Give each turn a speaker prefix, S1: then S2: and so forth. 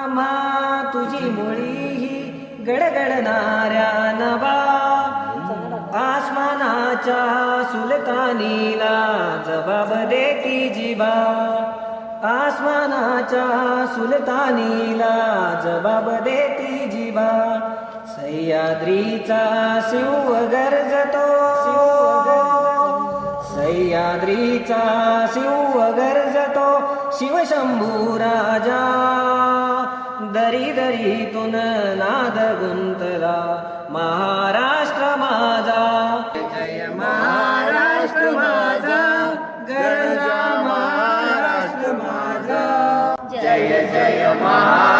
S1: आम्हा तुझी मुळी ही गडगडणाऱ्या नभा, आसमानाच्या सुलतानीला जबाब देती जिभा, आसमानाच्या सुलतानीला जबाब देती जिभा. सह्याद्रीचा शिव गरजतो, सह्याद्रीचा शिव गरजतो, शिवशंभू राजा. दरी दरीतून नाद गुंतला महाराष्ट्र माझा. जय महाराष्ट्र माझा, गरजा महाराष्ट्र माझा. जय जय महाराष्ट्र.